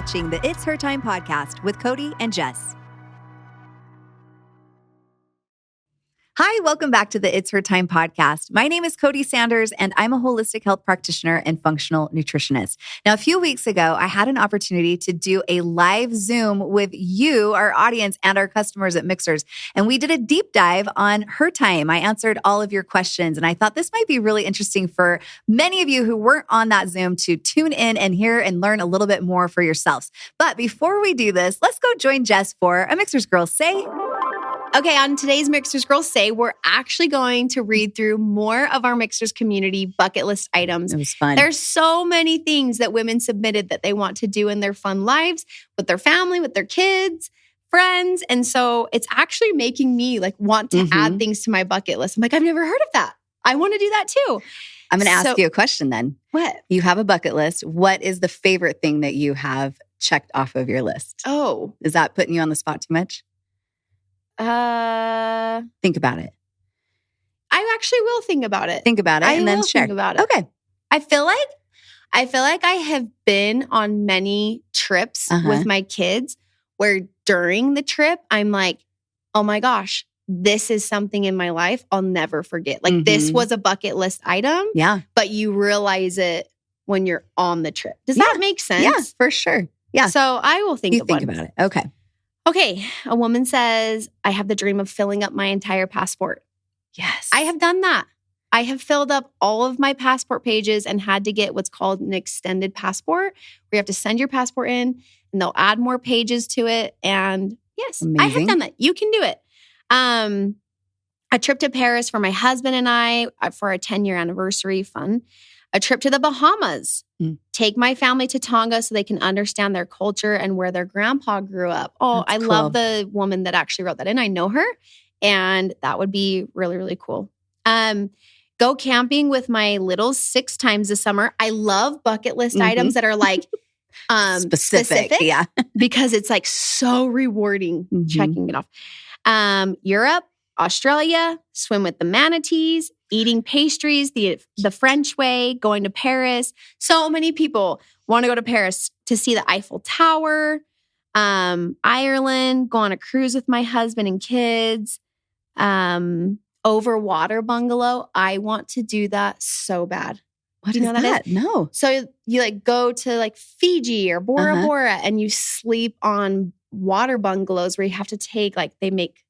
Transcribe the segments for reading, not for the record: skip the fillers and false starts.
watching the It's Hertime podcast with Cody and Jess. Hi, welcome back to the It's Hertime podcast. My name is Cody Sanders, and I'm a holistic health practitioner and functional nutritionist. Now, a few weeks ago, I had an opportunity to do a live Zoom with you, our audience, and our customers at Mixhers, and we did a deep dive on Hertime. I answered all of your questions, and I thought this might be really interesting for many of you who weren't on that Zoom to tune in and hear and learn a little bit more for yourselves. But before we do this, let's go join Jess for a Mixhers Girls Say. Okay, on today's Mixhers Girls Say, we're actually going to read through more of our Mixhers community bucket list items. It was fun. There's so many things that women submitted that they want to do in their fun lives with their family, with their kids, friends. And so it's actually making me want to add things to my bucket list. I'm like, I've never heard of that. I want to do that too. I'm going to ask you a question then. What? You have a bucket list. What is the favorite thing that you have checked off of your list? Oh. Is that putting you on the spot too much? Think about it. I actually will think about it. Think about it and then share. Think about it. Okay. I feel like I have been on many trips with my kids where during the trip, I'm like, oh my gosh, this is something in my life I'll never forget. Like this was a bucket list item. Yeah. But you realize it when you're on the trip. Does that make sense? Yeah, for sure. Yeah. So I will think about it. Okay. Okay. A woman says, I have the dream of filling up my entire passport. Yes. I have done that. I have filled up all of my passport pages and had to get what's called an extended passport, where you have to send your passport in and they'll add more pages to it. And yes, I have done that. You can do it. A trip to Paris for my husband and I for our 10-year anniversary. Fun. A trip to the Bahamas. Take my family to Tonga so they can understand their culture and where their grandpa grew up. Oh, that's cool. Love the woman that actually wrote that in. I know her. And that would be really, really cool. Go camping with my littles 6 times this summer. I love bucket list items that are like specific. Yeah. Because it's like so rewarding checking it off. Europe, Australia, swim with the manatees, eating pastries the French way, going to Paris. So many people want to go to Paris to see the Eiffel Tower, Ireland, go on a cruise with my husband and kids, over water bungalow. I want to do that so bad. What do you know that is? No. So you go to Fiji or Bora Bora and you sleep on water bungalows where you have to take they make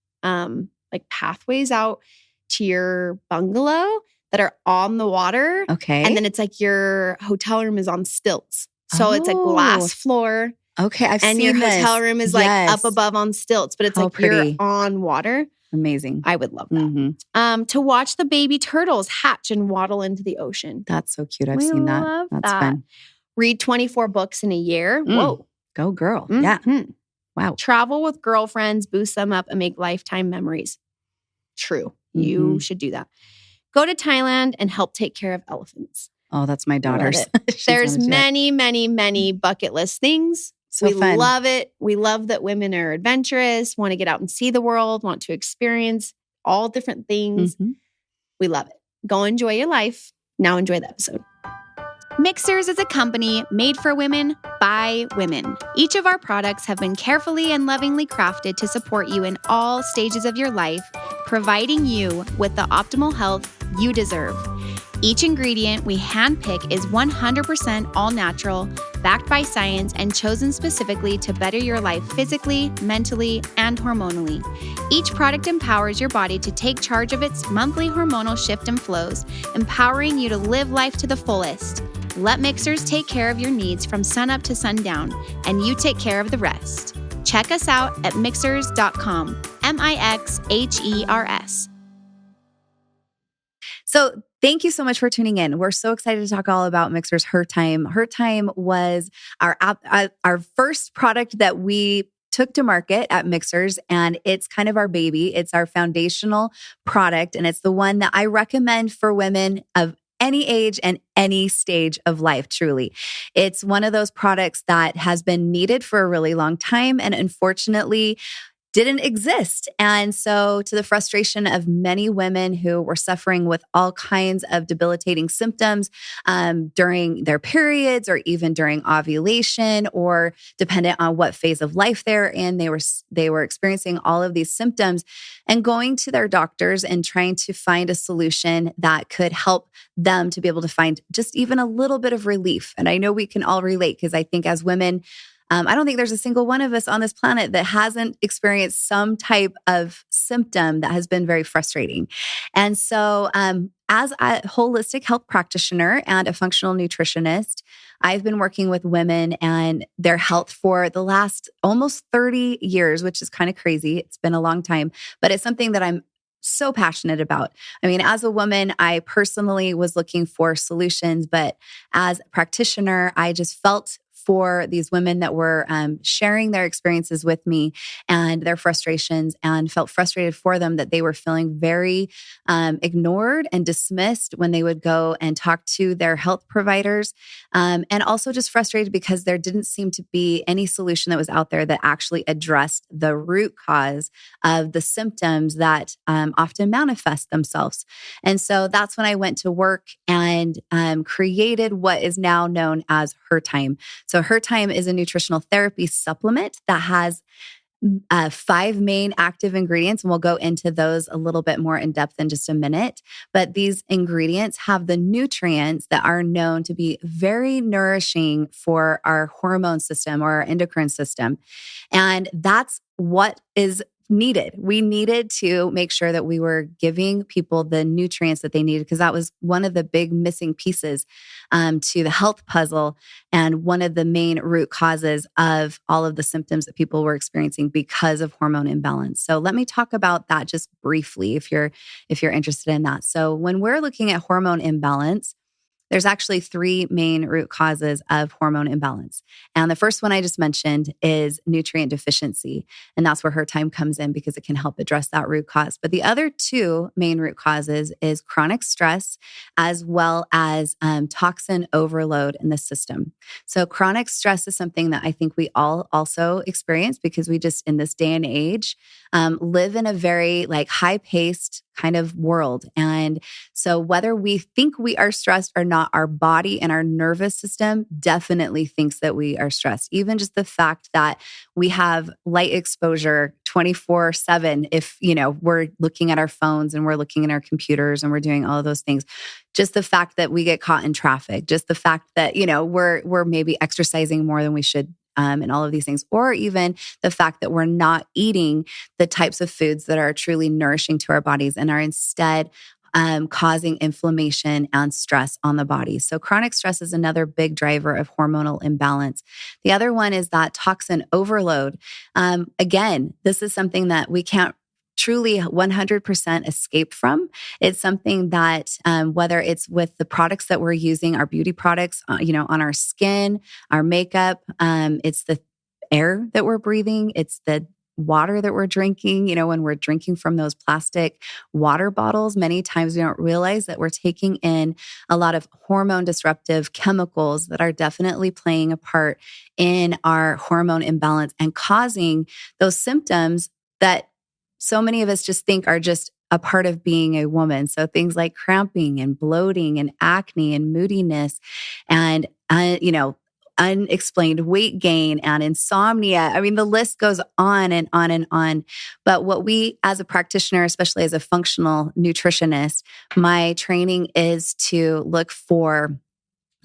pathways out to your bungalow that are on the water. Okay. And then it's your hotel room is on stilts. So it's a glass floor. Okay, I've seen this. And your hotel room is up above on stilts, but it's you're on water. Amazing. I would love that. To watch the baby turtles hatch and waddle into the ocean. That's so cute. I've seen that. That's fun. Read 24 books in a year. Whoa. Go girl. Yeah. Wow. Travel with girlfriends, boost them up, and make lifetime memories. True. You should do that. Go to Thailand and help take care of elephants. Oh, that's my daughter's. There's many, many, many bucket list things. We love it. We love that women are adventurous, want to get out and see the world, want to experience all different things. We love it. Go enjoy your life. Now enjoy the episode. Mixhers is a company made for women by women. Each of our products have been carefully and lovingly crafted to support you in all stages of your life, providing you with the optimal health you deserve. Each ingredient we handpick is 100% all natural, backed by science, and chosen specifically to better your life physically, mentally, and hormonally. Each product empowers your body to take charge of its monthly hormonal shift and flows, empowering you to live life to the fullest. Let Mixhers take care of your needs from sunup to sundown, and you take care of the rest. Check us out at mixhers.com, Mixhers. So thank you so much for tuning in. We're so excited to talk all about Mixhers Hertime. Hertime was our first product that we took to market at Mixhers, and it's kind of our baby. It's our foundational product, and it's the one that I recommend for women of any age and any stage of life, truly. It's one of those products that has been needed for a really long time. And unfortunately, didn't exist. And so, to the frustration of many women who were suffering with all kinds of debilitating symptoms during their periods or even during ovulation, or dependent on what phase of life they're in, they were experiencing all of these symptoms and going to their doctors and trying to find a solution that could help them to be able to find just even a little bit of relief. And I know we can all relate, because I think as women, I don't think there's a single one of us on this planet that hasn't experienced some type of symptom that has been very frustrating. And so, as a holistic health practitioner and a functional nutritionist, I've been working with women and their health for the last almost 30 years, which is kind of crazy. It's been a long time, but it's something that I'm so passionate about. I mean, as a woman, I personally was looking for solutions, but as a practitioner, I just felt for these women that were sharing their experiences with me and their frustrations, and felt frustrated for them that they were feeling very ignored and dismissed when they would go and talk to their health providers. And also just frustrated because there didn't seem to be any solution that was out there that actually addressed the root cause of the symptoms that often manifest themselves. And so that's when I went to work and created what is now known as Hertime. So Hertime is a nutritional therapy supplement that has 5 main active ingredients, and we'll go into those a little bit more in depth in just a minute. But these ingredients have the nutrients that are known to be very nourishing for our hormone system or our endocrine system. And that's what is needed. We needed to make sure that we were giving people the nutrients that they needed, because that was one of the big missing pieces to the health puzzle, and one of the main root causes of all of the symptoms that people were experiencing because of hormone imbalance. So let me talk about that just briefly if you're interested in that. So when we're looking at hormone imbalance, there's actually 3 main root causes of hormone imbalance. And the first one I just mentioned is nutrient deficiency. And that's where Hertime comes in, because it can help address that root cause. But the other 2 main root causes is chronic stress, as well as toxin overload in the system. So chronic stress is something that I think we all also experience, because we just, in this day and age, live in a very high-paced kind of world. And so whether we think we are stressed or not, our body and our nervous system definitely thinks that we are stressed. Even just the fact that we have light exposure 24/7, if, we're looking at our phones and we're looking at our computers and we're doing all of those things, just the fact that we get caught in traffic, just the fact that, we're maybe exercising more than we should, and all of these things, or even the fact that we're not eating the types of foods that are truly nourishing to our bodies and are instead causing inflammation and stress on the body. So chronic stress is another big driver of hormonal imbalance. The other one is that toxin overload. Again, this is something that we can't truly 100% escape from. It's something that whether it's with the products that we're using, our beauty products, on our skin, our makeup, it's the air that we're breathing, it's the water that we're drinking. When we're drinking from those plastic water bottles, many times we don't realize that we're taking in a lot of hormone disruptive chemicals that are definitely playing a part in our hormone imbalance and causing those symptoms that so many of us just think are just a part of being a woman. So things like cramping and bloating and acne and moodiness and, unexplained weight gain and insomnia. I mean, the list goes on and on and on. But what we, as a practitioner, especially as a functional nutritionist, my training is to look for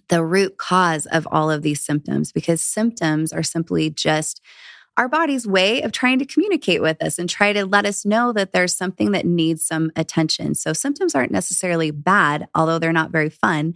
the root cause of all of these symptoms, because symptoms are simply just our body's way of trying to communicate with us and try to let us know that there's something that needs some attention. So symptoms aren't necessarily bad, although they're not very fun.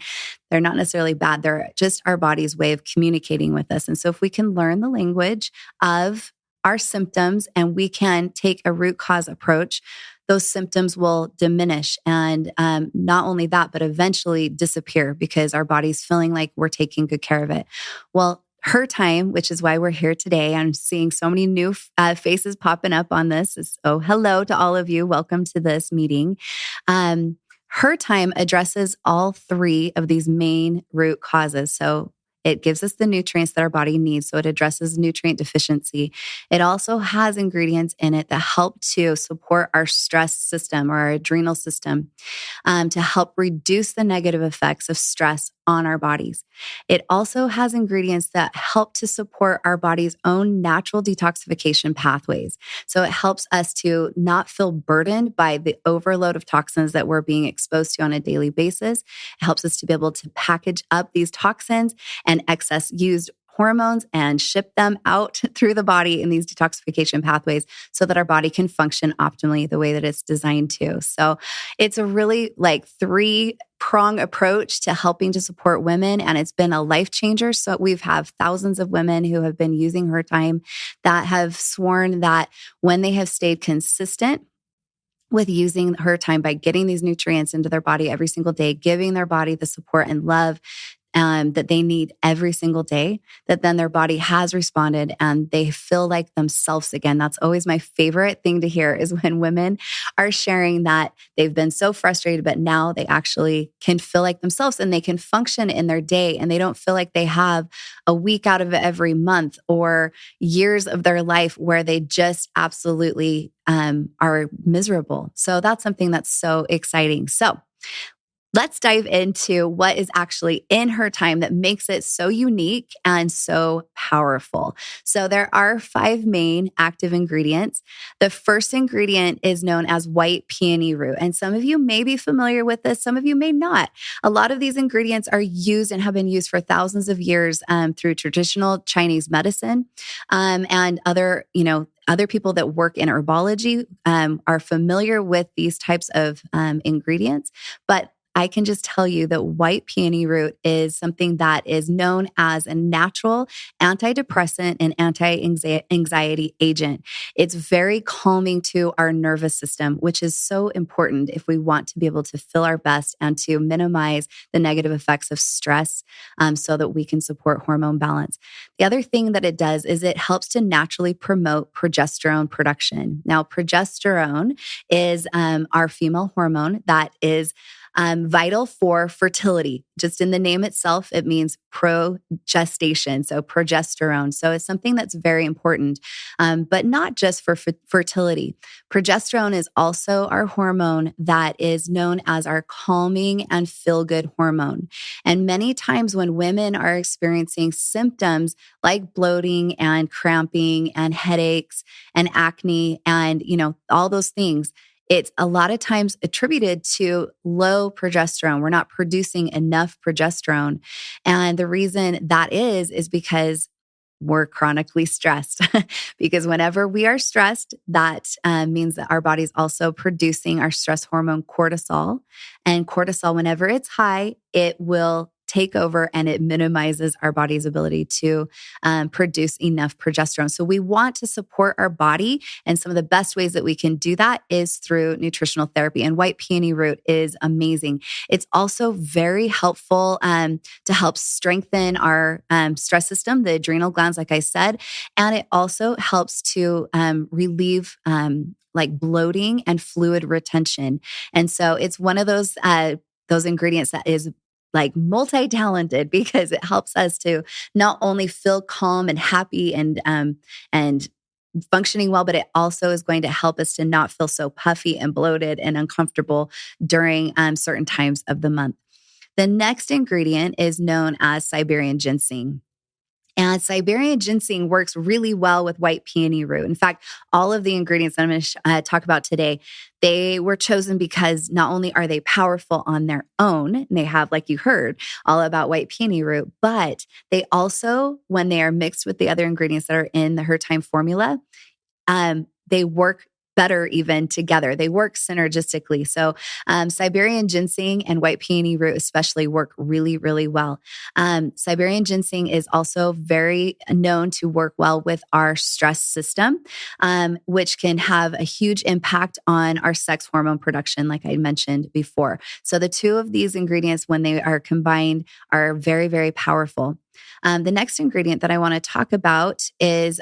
They're not necessarily bad. They're just our body's way of communicating with us. And so if we can learn the language of our symptoms and we can take a root cause approach, those symptoms will diminish. And not only that, but eventually disappear, because our body's feeling like we're taking good care of it. Well, Hertime, which is why we're here today. I'm seeing so many new faces popping up on this. So hello to all of you. Welcome to this meeting. Hertime addresses all 3 of these main root causes. So It gives us the nutrients that our body needs. So it addresses nutrient deficiency. It also has ingredients in it that help to support our stress system or our adrenal system, to help reduce the negative effects of stress on our bodies. It also has ingredients that help to support our body's own natural detoxification pathways. So it helps us to not feel burdened by the overload of toxins that we're being exposed to on a daily basis. It helps us to be able to package up these toxins and excess used hormones and ship them out through the body in these detoxification pathways so that our body can function optimally the way that it's designed to. So it's a really like 3-prong approach to helping to support women. And it's been a life changer. So we've have thousands of women who have been using Hertime that have sworn that when they have stayed consistent with using Hertime by getting these nutrients into their body every single day, giving their body the support and love that they need every single day, that then their body has responded and they feel like themselves again. That's always my favorite thing to hear, is when women are sharing that they've been so frustrated, but now they actually can feel like themselves and they can function in their day, and they don't feel like they have a week out of every month or years of their life where they just absolutely are miserable. So that's something that's so exciting. So let's dive into what is actually in Hertime that makes it so unique and so powerful. So there are 5 main active ingredients. The first ingredient is known as white peony root. And some of you may be familiar with this, some of you may not. A lot of these ingredients are used and have been used for thousands of years through traditional Chinese medicine and other people that work in herbology are familiar with these types of ingredients. But I can just tell you that white peony root is something that is known as a natural antidepressant and anti-anxiety agent. It's very calming to our nervous system, which is so important if we want to be able to feel our best and to minimize the negative effects of stress so that we can support hormone balance. The other thing that it does is it helps to naturally promote progesterone production. Now, progesterone is our female hormone that is vital for fertility. Just in the name itself, it means progestation, so progesterone. So it's something that's very important, but not just for fertility. Progesterone is also our hormone that is known as our calming and feel-good hormone. And many times when women are experiencing symptoms like bloating and cramping and headaches and acne and, all those things, it's a lot of times attributed to low progesterone. We're not producing enough progesterone. And the reason that is because we're chronically stressed. Because whenever we are stressed, that means that our body's also producing our stress hormone cortisol. And cortisol, whenever it's high, it will take over and it minimizes our body's ability to produce enough progesterone. So we want to support our body. And some of the best ways that we can do that is through nutritional therapy. And white peony root is amazing. It's also very helpful to help strengthen our stress system, the adrenal glands, like I said. And it also helps to relieve like bloating and fluid retention. And so it's one of those ingredients that is like multi-talented, because it helps us to not only feel calm and happy and functioning well, but it also is going to help us to not feel so puffy and bloated and uncomfortable during certain times of the month. The next ingredient is known as Siberian ginseng. And Siberian ginseng works really well with white peony root. In fact, all of the ingredients that I'm going to talk about today, they were chosen because not only are they powerful on their own, and they have, like you heard, all about white peony root, but they also, when they are mixed with the other ingredients that are in the Hertime formula, they work better even together. They work synergistically. So Siberian ginseng and white peony root especially work really, really well. Siberian ginseng is also very known to work well with our stress system, which can have a huge impact on our sex hormone production, like I mentioned before. So the two of these ingredients, when they are combined, are very, very powerful. The next ingredient that I want to talk about is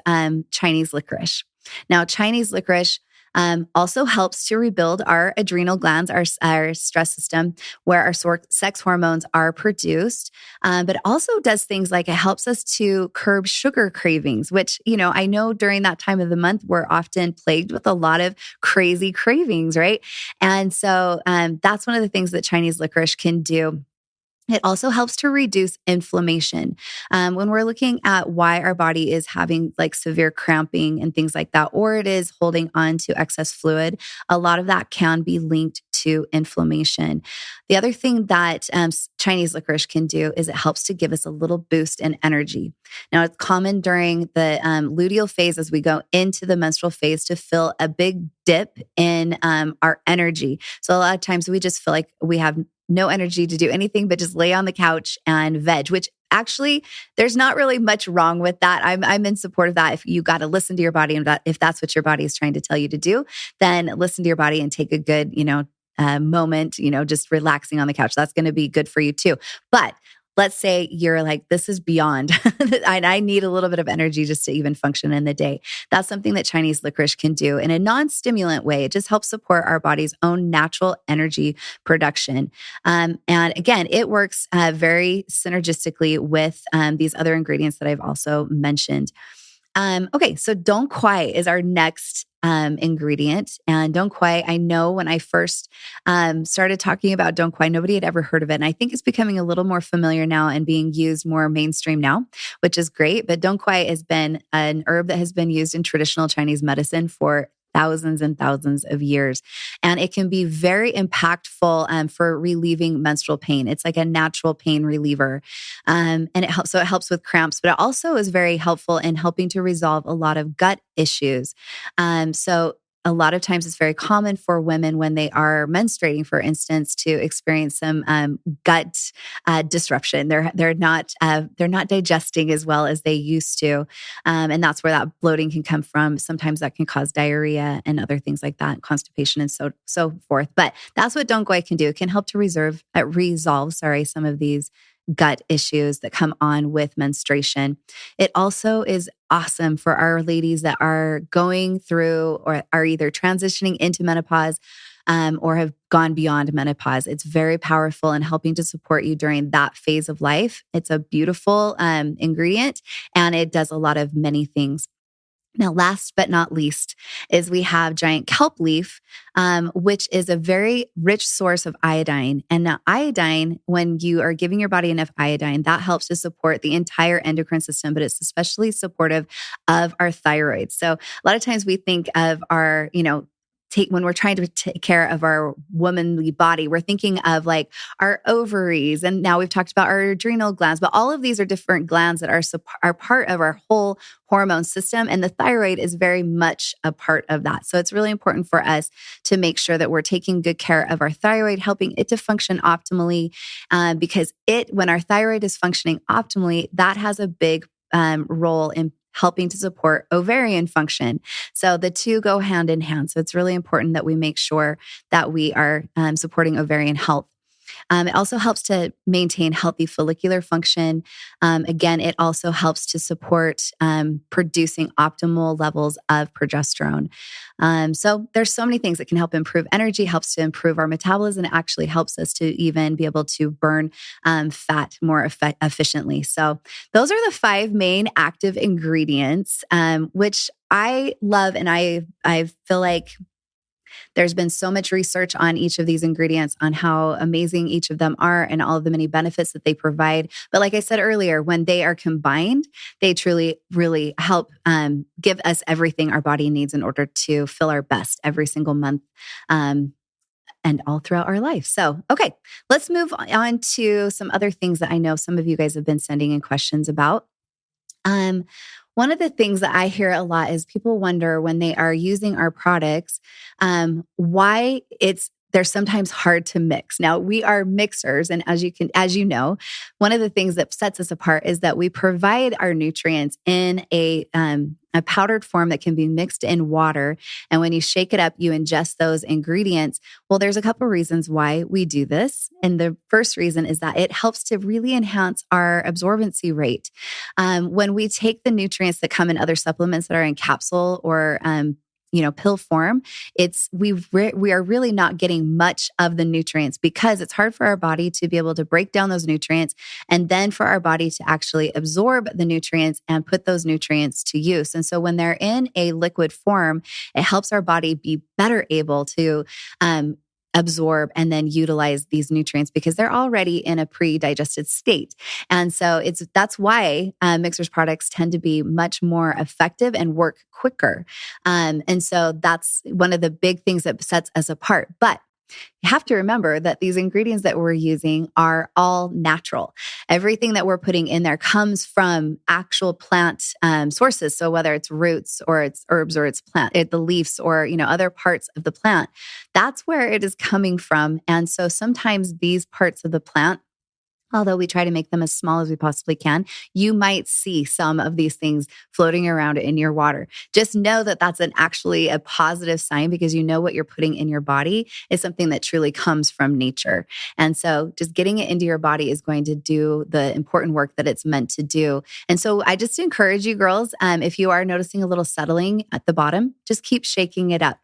Chinese licorice. Now, Chinese licorice, Also helps to rebuild our adrenal glands, our stress system, where our sex hormones are produced. But also does things like it helps us to curb sugar cravings, which, I know during that time of the month, we're often plagued with a lot of crazy cravings, right? And so that's one of the things that Chinese licorice can do. It also helps to reduce inflammation. When we're looking at why our body is having like severe cramping and things like that, or it is holding on to excess fluid, a lot of that can be linked to inflammation. The other thing that Chinese licorice can do is it helps to give us a little boost in energy. Now, it's common during the luteal phase as we go into the menstrual phase to feel a big dip in our energy. So a lot of times we just feel like we have no energy to do anything but just lay on the couch and veg, which actually there's not really much wrong with that. I'm in support of that. If you got to listen to your body, and if that's what your body is trying to tell you to do, then listen to your body and take a good, moment, just relaxing on the couch. That's going to be good for you too. But let's say you're like, this is beyond, I need a little bit of energy just to even function in the day. That's something that Chinese licorice can do in a non-stimulant way. It just helps support our body's own natural energy production. And again, it works very synergistically with these other ingredients that I've also mentioned. Okay, so Dong Quai is our next ingredient. And Dong Quai, I know when I first started talking about Dong Quai, nobody had ever heard of it. And I think it's becoming a little more familiar now and being used more mainstream now, which is great. But Dong Quai has been an herb that has been used in traditional Chinese medicine for thousands and thousands of years. And it can be very impactful for relieving menstrual pain. It's like a natural pain reliever. And it helps with cramps, but it also is very helpful in helping to resolve a lot of gut issues. So a lot of times it's very common for women when they are menstruating, for instance, to experience some gut disruption. They're not digesting as well as they used to, and that's where that bloating can come from. Sometimes that can cause diarrhea and other things like that, constipation and so forth. But that's what Dong Quai can do. It can help to resolve some of these gut issues that come on with menstruation. It also is awesome for our ladies that are going through or are either transitioning into menopause or have gone beyond menopause. It's very powerful in helping to support you during that phase of life. It's a beautiful ingredient, and it does a lot of many things. Now, last but not least is we have giant kelp leaf, which is a very rich source of iodine. And now iodine, when you are giving your body enough iodine, that helps to support the entire endocrine system, but it's especially supportive of our thyroid. So a lot of times we think of our, when we're trying to take care of our womanly body, we're thinking of like our ovaries. And now we've talked about our adrenal glands, but all of these are different glands that are part of our whole hormone system. And the thyroid is very much a part of that. So it's really important for us to make sure that we're taking good care of our thyroid, helping it to function optimally, because when our thyroid is functioning optimally, that has a big role in helping to support ovarian function. So the two go hand in hand. So it's really important that we make sure that we are supporting ovarian health. It also helps to maintain healthy follicular function. Again, it also helps to support producing optimal levels of progesterone. So there's so many things that can help improve energy, helps to improve our metabolism. It actually helps us to even be able to burn fat more efficiently. So those are the 5 main active ingredients, which I love. And I feel like there's been so much research on each of these ingredients, on how amazing each of them are and all of the many benefits that they provide. But like I said earlier, when they are combined, they truly, really help give us everything our body needs in order to feel our best every single month and all throughout our life. So, okay, let's move on to some other things that I know some of you guys have been sending in questions about. One of the things that I hear a lot is people wonder when they are using our products, why they're sometimes hard to mix. Now, we are mixers, and as you know, one of the things that sets us apart is that we provide our nutrients in a powdered form that can be mixed in water. And when you shake it up, you ingest those ingredients. Well, there's a couple of reasons why we do this. And the first reason is that it helps to really enhance our absorbency rate. When we take the nutrients that come in other supplements that are in capsule or pill form, we are really not getting much of the nutrients because it's hard for our body to be able to break down those nutrients and then for our body to actually absorb the nutrients and put those nutrients to use. And so when they're in a liquid form, it helps our body be better able to absorb and then utilize these nutrients because they're already in a pre-digested state. And so that's why Mixhers products tend to be much more effective and work quicker. And so that's one of the big things that sets us apart. But you have to remember that these ingredients that we're using are all natural. Everything that we're putting in there comes from actual plant sources. So whether it's roots or it's herbs or it's the leaves or other parts of the plant, that's where it is coming from. And so sometimes these parts of the plant, although we try to make them as small as we possibly can, you might see some of these things floating around in your water. Just know that that's actually a positive sign because what you're putting in your body is something that truly comes from nature. And so just getting it into your body is going to do the important work that it's meant to do. And so I just encourage you girls, if you are noticing a little settling at the bottom, just keep shaking it up.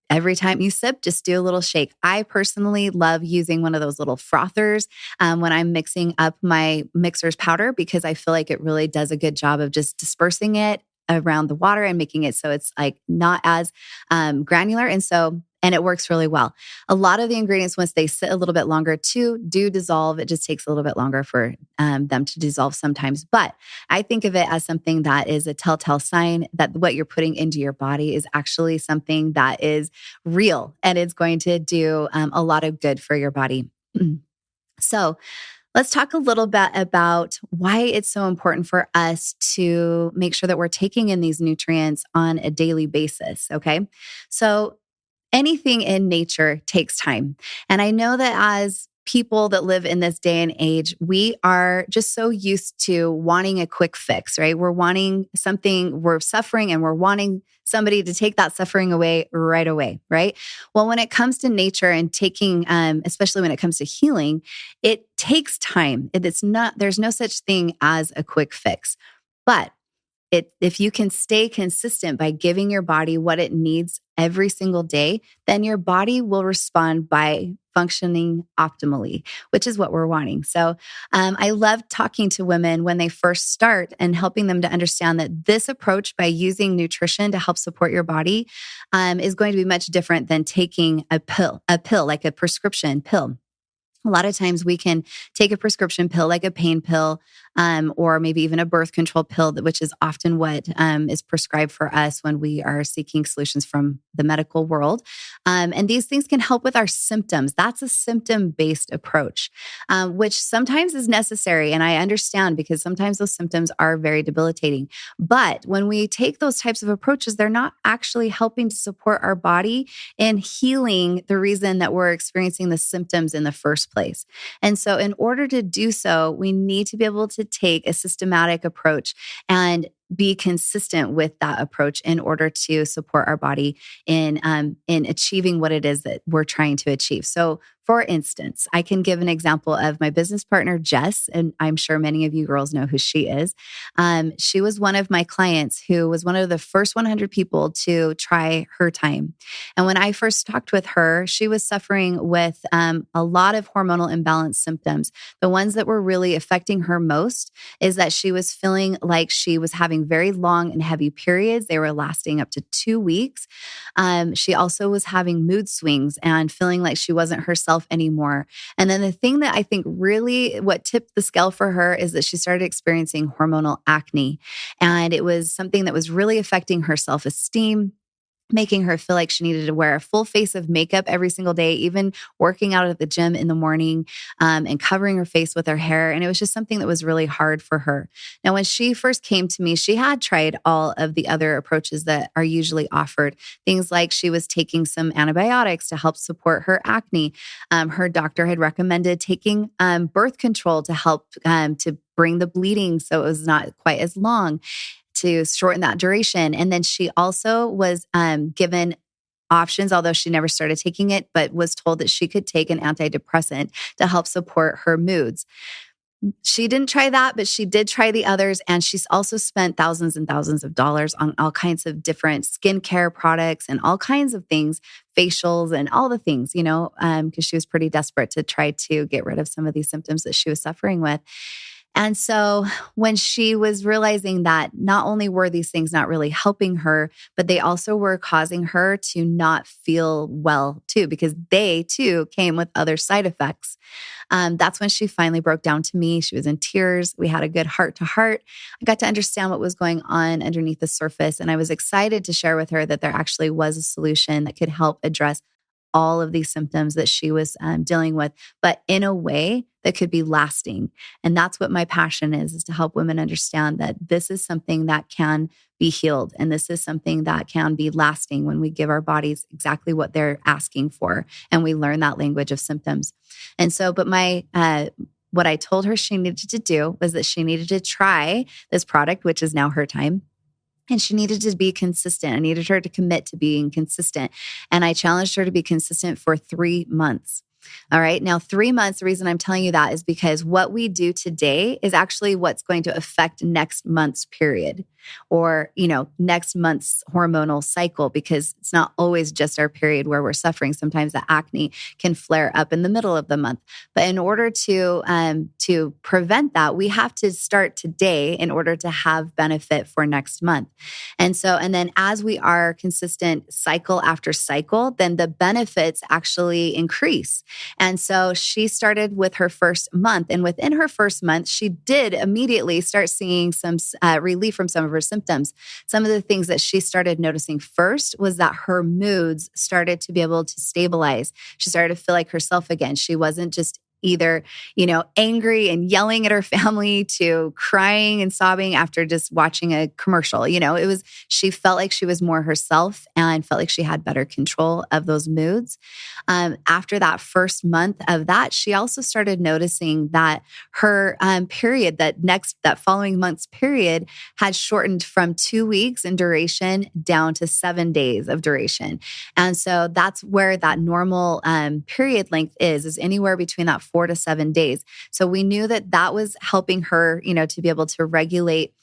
Every time you sip, just do a little shake. I personally love using one of those little frothers when I'm mixing up my Mixhers powder because I feel like it really does a good job of just dispersing it around the water and making it so it's like not as granular. And it works really well. A lot of the ingredients, once they sit a little bit longer too, do dissolve. It just takes a little bit longer for them to dissolve sometimes. But I think of it as something that is a telltale sign that what you're putting into your body is actually something that is real and it's going to do a lot of good for your body. So let's talk a little bit about why it's so important for us to make sure that we're taking in these nutrients on a daily basis. Okay. So anything in nature takes time. And I know that as people that live in this day and age, we are just so used to wanting a quick fix, right? We're wanting something, we're suffering and we're wanting somebody to take that suffering away right away, right? Well, when it comes to nature and taking, especially when it comes to healing, it takes time. There's no such thing as a quick fix. But if you can stay consistent by giving your body what it needs every single day, then your body will respond by functioning optimally, which is what we're wanting. So I love talking to women when they first start and helping them to understand that this approach by using nutrition to help support your body is going to be much different than taking a pill like a prescription pill. A lot of times we can take a prescription pill like a pain pill or maybe even a birth control pill, which is often what is prescribed for us when we are seeking solutions from the medical world. And these things can help with our symptoms. That's a symptom-based approach, which sometimes is necessary. And I understand because sometimes those symptoms are very debilitating. But when we take those types of approaches, they're not actually helping to support our body in healing the reason that we're experiencing the symptoms in the first place. And so in order to do so, we need to be able to take a systematic approach and be consistent with that approach in order to support our body in achieving what it is that we're trying to achieve. So for instance, I can give an example of my business partner, Jess, and I'm sure many of you girls know who she is. She was one of my clients who was one of the first 100 people to try Hertime. And when I first talked with her, she was suffering with a lot of hormonal imbalance symptoms. The ones that were really affecting her most is that she was feeling like she was having very long and heavy periods. They were lasting up to 2 weeks. She also was having mood swings and feeling like she wasn't herself anymore. And then the thing that I think really what tipped the scale for her is that she started experiencing hormonal acne. And it was something that was really affecting her self-esteem, making her feel like she needed to wear a full face of makeup every single day, even working out at the gym in the morning and covering her face with her hair. And it was just something that was really hard for her. Now, when she first came to me, she had tried all of the other approaches that are usually offered. Things like she was taking some antibiotics to help support her acne. Her doctor had recommended taking birth control to help to bring the bleeding so it was not quite as long, to shorten that duration. And then she also was given options, although she never started taking it, but was told that she could take an antidepressant to help support her moods. She didn't try that, but she did try the others. And she's also spent thousands and thousands of dollars on all kinds of different skincare products and all kinds of things, facials and all the things, because she was pretty desperate to try to get rid of some of these symptoms that she was suffering with. And so when she was realizing that not only were these things not really helping her, but they also were causing her to not feel well too, because they too came with other side effects. That's when she finally broke down to me. She was in tears. We had a good heart to heart. I got to understand what was going on underneath the surface. And I was excited to share with her that there actually was a solution that could help address all of these symptoms that she was dealing with, but in a way that could be lasting. And that's what my passion is to help women understand that this is something that can be healed. And this is something that can be lasting when we give our bodies exactly what they're asking for. And we learn that language of symptoms. And so, but what I told her she needed to do was that she needed to try this product, which is now Hertime. And she needed to be consistent. I needed her to commit to being consistent. And I challenged her to be consistent for 3 months. All right. Now, 3 months, the reason I'm telling you that is because what we do today is actually what's going to affect next month's period or, next month's hormonal cycle, because it's not always just our period where we're suffering. Sometimes the acne can flare up in the middle of the month. But in order to prevent that, we have to start today in order to have benefit for next month. And then as we are consistent cycle after cycle, then the benefits actually increase. And so she started with her first month. And within her first month, she did immediately start seeing some relief from some of her symptoms. Some of the things that she started noticing first was that her moods started to be able to stabilize. She started to feel like herself again. She wasn't just either, angry and yelling at her family to crying and sobbing after just watching a commercial. She felt like she was more herself and felt like she had better control of those moods. After that first month of that, she also started noticing that her period, that following month's period had shortened from 2 weeks in duration down to 7 days of duration. And so that's where that normal period length is anywhere between that 4 to 7 days. So we knew that was helping her, to be able to regulate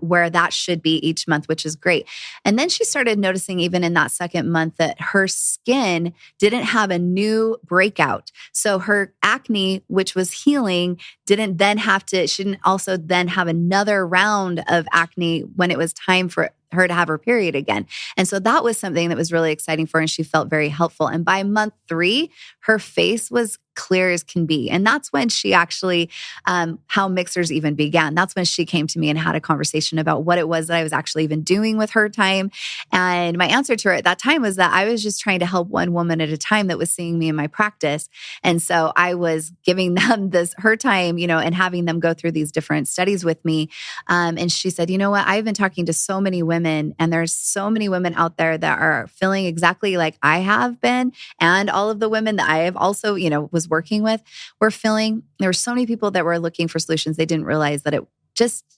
where that should be each month, which is great. And then she started noticing even in that second month that her skin didn't have a new breakout. So her acne, which was healing, she didn't also then have another round of acne when it was time for her to have her period again. And so that was something that was really exciting for her and she felt very helpful. And by month 3, her face was clear as can be. And that's when she actually, how Mixhers even began. That's when she came to me and had a conversation about what it was that I was actually even doing with Hertime. And my answer to her at that time was that I was just trying to help one woman at a time that was seeing me in my practice. And so I was giving them this Hertime, and having them go through these different studies with me. And she said, you know what? I've been talking to so many women and there's so many women out there that are feeling exactly like I have been. And all of the women that I have also, was working with were feeling, there were so many people that were looking for solutions. They didn't realize that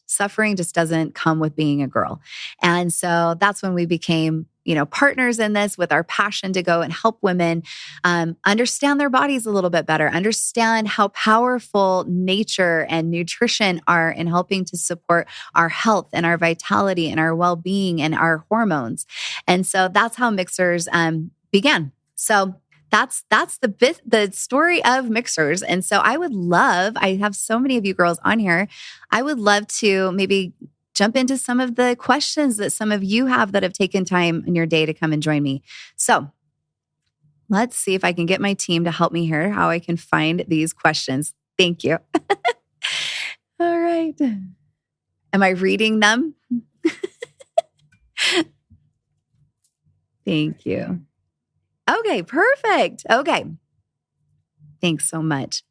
suffering just doesn't come with being a girl. And so that's when we became, partners in this with our passion to go and help women understand their bodies a little bit better, understand how powerful nature and nutrition are in helping to support our health and our vitality and our well-being and our hormones. And so that's how Mixhers began. So that's the story of Mixhers. And so I have so many of you girls on here. I would love to maybe jump into some of the questions that some of you have that have taken time in your day to come and join me. So let's see if I can get my team to help me here, how I can find these questions. Thank you. All right. Am I reading them? Thank you. Okay, perfect. Okay. Thanks so much.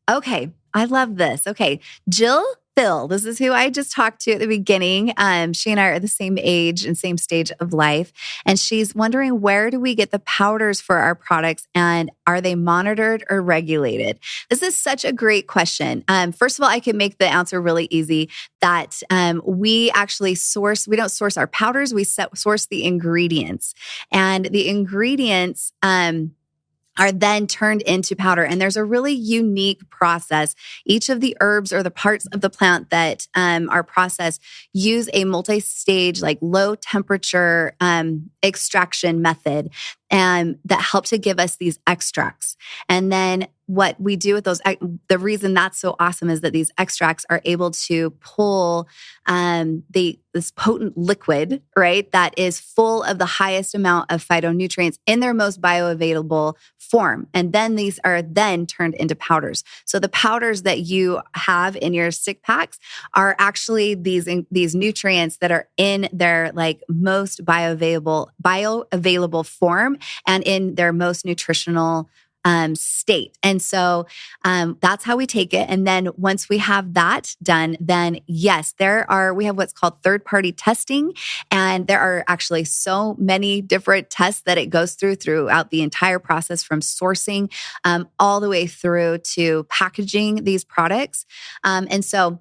Okay, I love this. Okay, Jill Phil, this is who I just talked to at the beginning. She and I are the same age and same stage of life. And she's wondering, where do we get the powders for our products and are they monitored or regulated? This is such a great question. First of all, I can make the answer really easy that we actually we don't source our powders, we source the ingredients. And the ingredients are then turned into powder. And there's a really unique process. Each of the herbs or the parts of the plant that are processed use a multi-stage, like low temperature extraction method that help to give us these extracts. And then what we do with those, the reason that's so awesome is that these extracts are able to pull this potent liquid, right, that is full of the highest amount of phytonutrients in their most bioavailable form. And then these are then turned into powders. So the powders that you have in your stick packs are actually these nutrients that are in their like most bioavailable form and in their most nutritional state. And so that's how we take it. And then once we have that done, then yes, we have what's called third-party testing. And there are actually so many different tests that it goes throughout the entire process, from sourcing all the way through to packaging these products. And so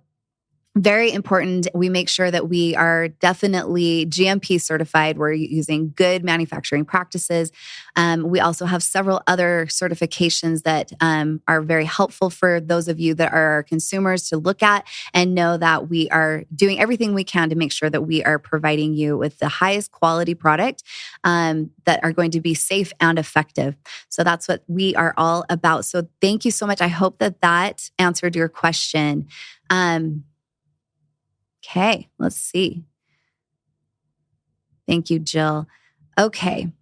very important. We make sure that we are definitely GMP certified. We're using good manufacturing practices. We also have several other certifications that are very helpful for those of you that are consumers to look at and know that we are doing everything we can to make sure that we are providing you with the highest quality product that are going to be safe and effective. So that's what we are all about. So thank you so much. I hope that answered your question. Okay, let's see. Thank you, Jill. Okay.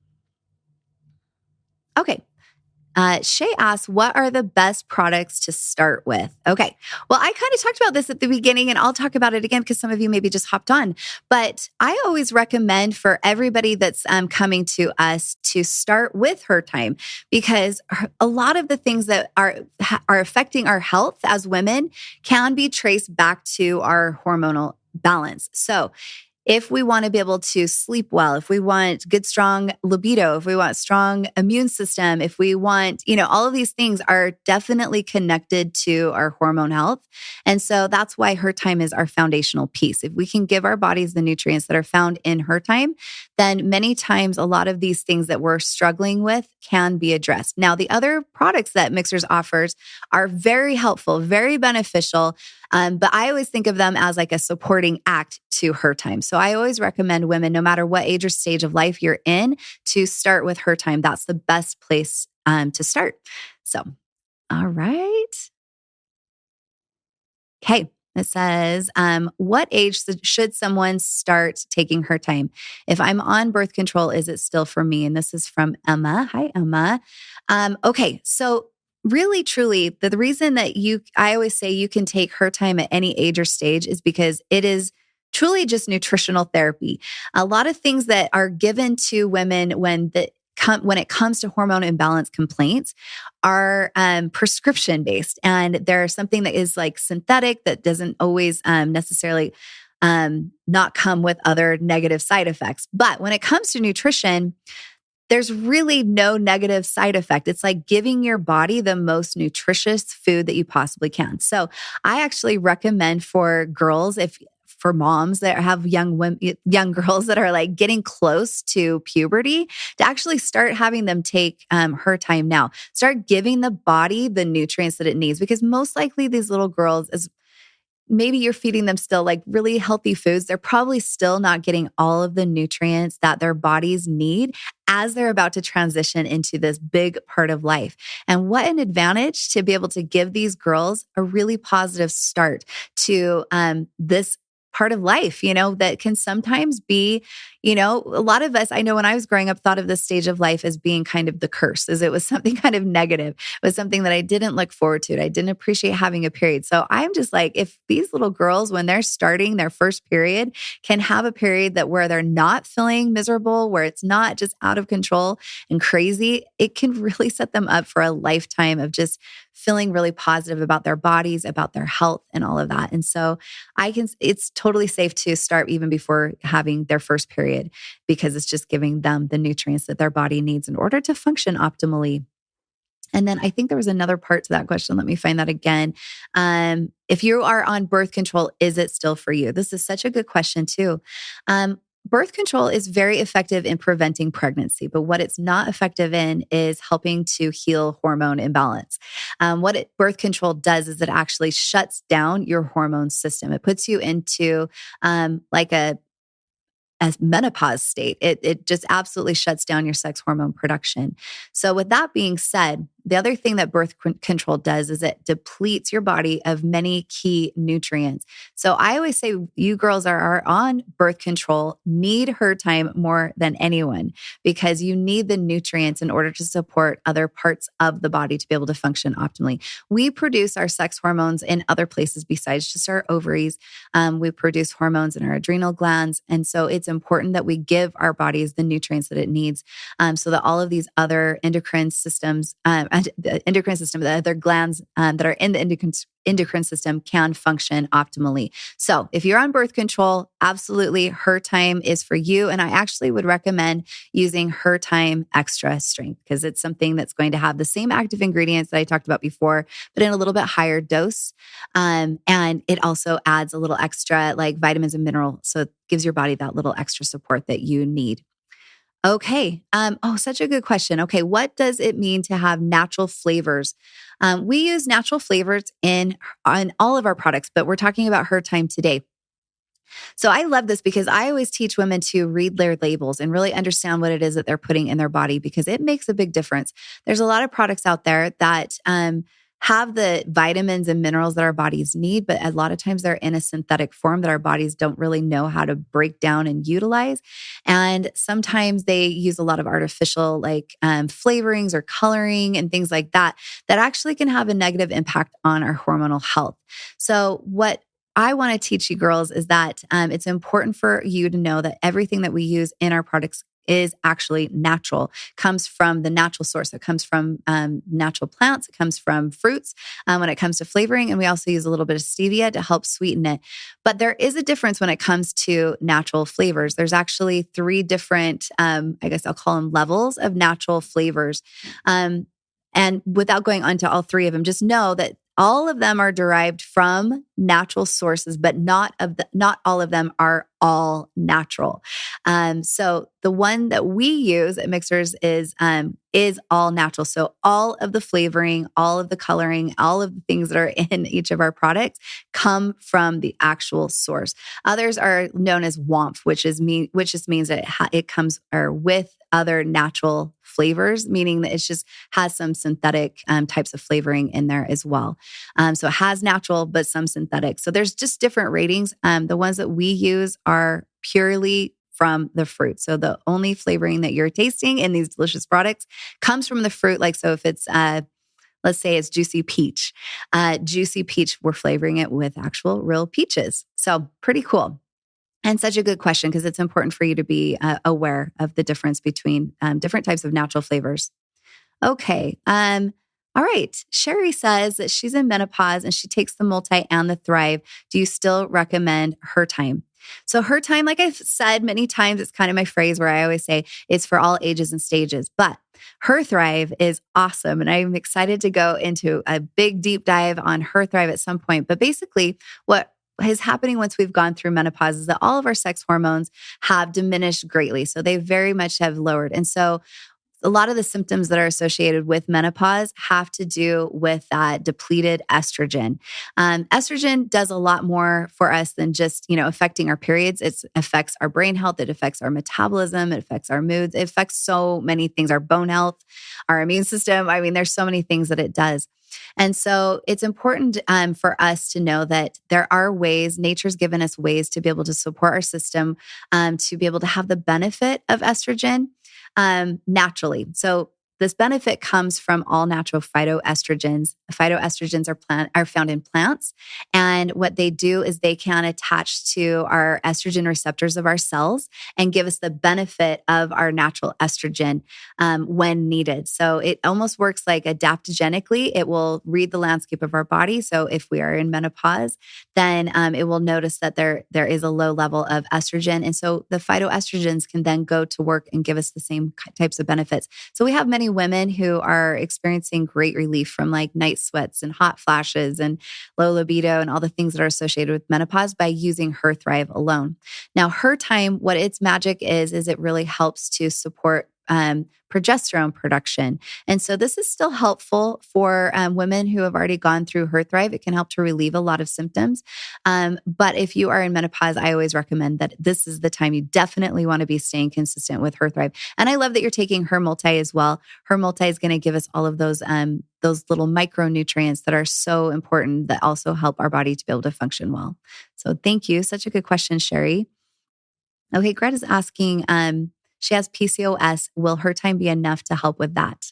Shay asks, what are the best products to start with? Okay. Well, I kind of talked about this at the beginning, and I'll talk about it again because some of you maybe just hopped on. But I always recommend for everybody that's coming to us to start with Hertime, because a lot of the things that are affecting our health as women can be traced back to our hormonal balance. So if we want to be able to sleep well, if we want good, strong libido, if we want strong immune system, if we want, all of these things are definitely connected to our hormone health. And so that's why Hertime is our foundational piece. If we can give our bodies the nutrients that are found in Hertime, then many times a lot of these things that we're struggling with can be addressed. Now, the other products that Mixhers offers are very helpful, very beneficial, but I always think of them as like a supporting act to Hertime. So I always recommend women, no matter what age or stage of life you're in, to start with Hertime. That's the best place to start. So, all right. Okay. It says, what age should someone start taking Hertime? If I'm on birth control, is it still for me? And this is from Emma. Hi, Emma. Okay. So really, truly, the reason that I always say you can take Hertime at any age or stage is because it is truly just nutritional therapy. A lot of things that are given to women when it comes to hormone imbalance complaints are prescription based, and there's something that is like synthetic that doesn't always necessarily not come with other negative side effects. But when it comes to nutrition, there's really no negative side effect. It's like giving your body the most nutritious food that you possibly can. So I actually recommend for girls, for moms that have young girls that are like getting close to puberty, to actually start having them take Hertime now. Start giving the body the nutrients that it needs, because most likely these little girls, as maybe you're feeding them still like really healthy foods, they're probably still not getting all of the nutrients that their bodies need as they're about to transition into this big part of life. And what an advantage to be able to give these girls a really positive start to this part of life, that can sometimes be, a lot of us, I know when I was growing up, thought of this stage of life as being kind of the curse, as it was something kind of negative. It was something that I didn't look forward to. I didn't appreciate having a period. So I'm just like, if these little girls, when they're starting their first period, can have a period where they're not feeling miserable, where it's not just out of control and crazy, it can really set them up for a lifetime of just feeling really positive about their bodies, about their health, and all of that. And so it's totally safe to start even before having their first period, because it's just giving them the nutrients that their body needs in order to function optimally. And then I think there was another part to that question. Let me find that again. If you are on birth control, is it still for you? This is such a good question too. birth control is very effective in preventing pregnancy, but what it's not effective in is helping to heal hormone imbalance. Birth control does is it actually shuts down your hormone system. It puts you into like a menopause state. It just absolutely shuts down your sex hormone production. So with that being said, the other thing that birth control does is it depletes your body of many key nutrients. So I always say you girls are on birth control need Hertime more than anyone because you need the nutrients in order to support other parts of the body to be able to function optimally. We produce our sex hormones in other places besides just our ovaries. We produce hormones in our adrenal glands. And so it's important that we give our bodies the nutrients that it needs so that all of these other endocrine systems, the other glands that are in the endocrine system can function optimally. So if you're on birth control, absolutely Hertime is for you. And I actually would recommend using Hertime Extra Strength because it's something that's going to have the same active ingredients that I talked about before, but in a little bit higher dose. And it also adds a little extra like vitamins and minerals. So it gives your body that little extra support that you need. Okay. Such a good question. Okay. What does it mean to have natural flavors? We use natural flavors on all of our products, but we're talking about Hertime today. So I love this because I always teach women to read their labels and really understand what it is that they're putting in their body because it makes a big difference. There's a lot of products out there that, have the vitamins and minerals that our bodies need, but a lot of times they're in a synthetic form that our bodies don't really know how to break down and utilize. And sometimes they use a lot of artificial flavorings or coloring and things like that actually can have a negative impact on our hormonal health. So what I want to teach you girls is that it's important for you to know that everything that we use in our products is actually natural, comes from the natural source. It comes from natural plants. It comes from fruits when it comes to flavoring. And we also use a little bit of stevia to help sweeten it. But there is a difference when it comes to natural flavors. There's actually 3 different, I guess I'll call them levels of natural flavors. And without going onto all 3 of them, just know that all of them are derived from natural sources, but not all of them are all natural. So the one that we use at Mixhers is all natural. So all of the flavoring, all of the coloring, all of the things that are in each of our products come from the actual source. Others are known as WOMF, which just means that it comes with other natural flavors, meaning that it just has some synthetic types of flavoring in there as well. So it has natural, but some synthetic. So there's just different ratings. The ones that we use are purely from the fruit. So the only flavoring that you're tasting in these delicious products comes from the fruit. Like, so if it's, let's say it's juicy peach, we're flavoring it with actual real peaches. So pretty cool. And such a good question because it's important for you to be aware of the difference between different types of natural flavors. Okay. All right. Sherry says that she's in menopause and she takes the Multi and the Thrive. Do you still recommend Hertime? So Hertime, like I've said many times, it's kind of my phrase where I always say it's for all ages and stages, but Her Thrive is awesome. And I'm excited to go into a big deep dive on Her Thrive at some point. But basically what is happening once we've gone through menopause is that all of our sex hormones have diminished greatly. So they very much have lowered. And so a lot of the symptoms that are associated with menopause have to do with that depleted estrogen. Estrogen does a lot more for us than just, affecting our periods. It affects our brain health. It affects our metabolism. It affects our moods. It affects so many things, our bone health, our immune system. I mean, there's so many things that it does. And so it's important for us to know that there are ways, nature's given us ways to be able to support our system, to be able to have the benefit of estrogen naturally. So this benefit comes from all natural phytoestrogens. Phytoestrogens are found in plants. And what they do is they can attach to our estrogen receptors of our cells and give us the benefit of our natural estrogen when needed. So it almost works like adaptogenically. It will read the landscape of our body. So if we are in menopause, then it will notice that there is a low level of estrogen. And so the phytoestrogens can then go to work and give us the same types of benefits. So we have many women who are experiencing great relief from like night sweats and hot flashes and low libido and all the things that are associated with menopause by using Her Thrive alone. Now, Hertime, what its magic is it really helps to support progesterone production. And so this is still helpful for women who have already gone through Her Thrive. It can help to relieve a lot of symptoms. But if you are in menopause, I always recommend that this is the time you definitely want to be staying consistent with Her Thrive. And I love that you're taking Her Multi as well. Her Multi is going to give us all of those little micronutrients that are so important that also help our body to be able to function well. So thank you. Such a good question, Sherry. Okay, Greta's asking, she has PCOS. Will Hertime be enough to help with that?